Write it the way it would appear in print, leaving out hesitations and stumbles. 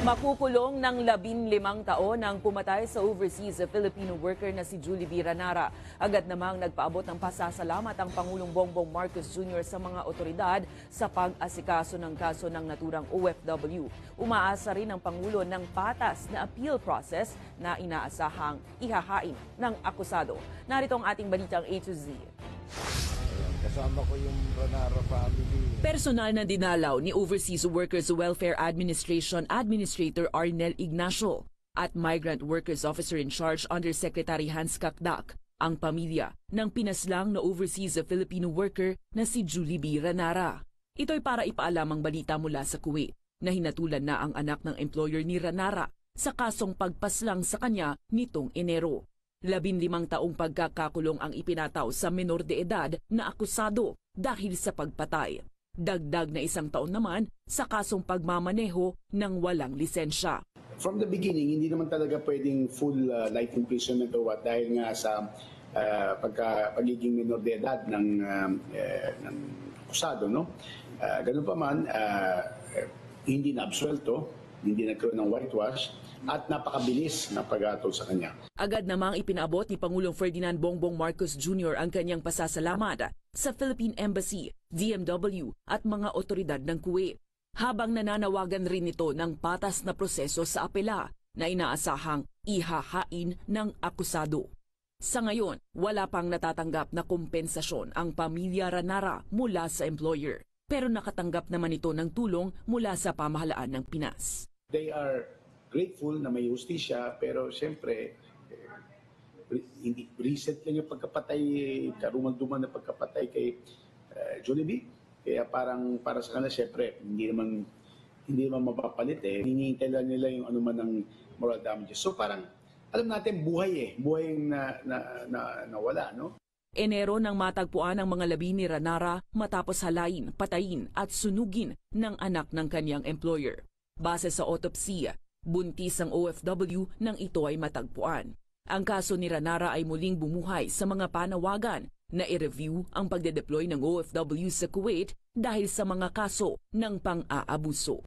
Makukulong ng 15 taon ang pumatay sa overseas Filipino worker na si Julie B. Ranara. Agad namang nagpaabot ng pasasalamat ang Pangulong Bongbong Marcos Jr. sa mga otoridad sa pag-asikaso ng kaso ng naturang OFW. Umaasa rin ang Pangulo ng patas na appeal process na inaasahang ihahain ng akusado. Narito ang ating balitang A to Z. Kasama ko yung Ranara family. Personal na dinalaw ni Overseas Workers Welfare Administration Administrator Arnel Ignacio at Migrant Workers Officer in Charge Undersecretary Hans Kakdak ang pamilya ng pinaslang na overseas Filipino worker na si Julie B. Ranara. Ito'y para ipaalam ang balita mula sa Kuwait na hinatulan na ang anak ng employer ni Ranara sa kasong pagpaslang sa kanya nitong Enero. 15 taong pagkakakulong ang ipinataw sa menor de edad na akusado dahil sa pagpatay. Dagdag na 1 taon naman sa kasong pagmamaneho ng walang lisensya. From the beginning, hindi naman talaga pwedeng full life imprisonment o what dahil nga sa pagiging menor de edad ng akusado. No? Ganun pa man, hindi na absuelto, hindi nagkaroon ng whitewash, at napakabilis na pag-atol sa kanya. Agad namang ipinaabot ni Pangulong Ferdinand Bongbong Marcos Jr. ang kanyang pasasalamat sa Philippine Embassy, DMW at mga otoridad ng Kuwait. Habang nananawagan rin ito ng patas na proseso sa apela na inaasahang ihahain ng akusado. Sa ngayon, wala pang natatanggap na kompensasyon ang pamilya Ranara mula sa employer. Pero nakatanggap naman ito ng tulong mula sa pamahalaan ng Pinas. They are grateful na may justisya, pero siyempre, hindi recent lang yung pagkapatay, karumal-duman na pagkapatay kay Julie B. Kaya para sa kanila, siyempre, hindi naman mapapalit eh. Hinihintay lang nila yung anuman ng moral damages. So parang, alam natin, buhay yung nawala, no? Enero nang matagpuan ang mga labi ni Ranara matapos halayin, patayin at sunugin ng anak ng kanyang employer. Base sa autopsy, buntis ang OFW nang ito ay matagpuan. Ang kaso ni Ranara ay muling bumuhay sa mga panawagan na i-review ang pagde-deploy ng OFW sa Kuwait dahil sa mga kaso ng pang-aabuso.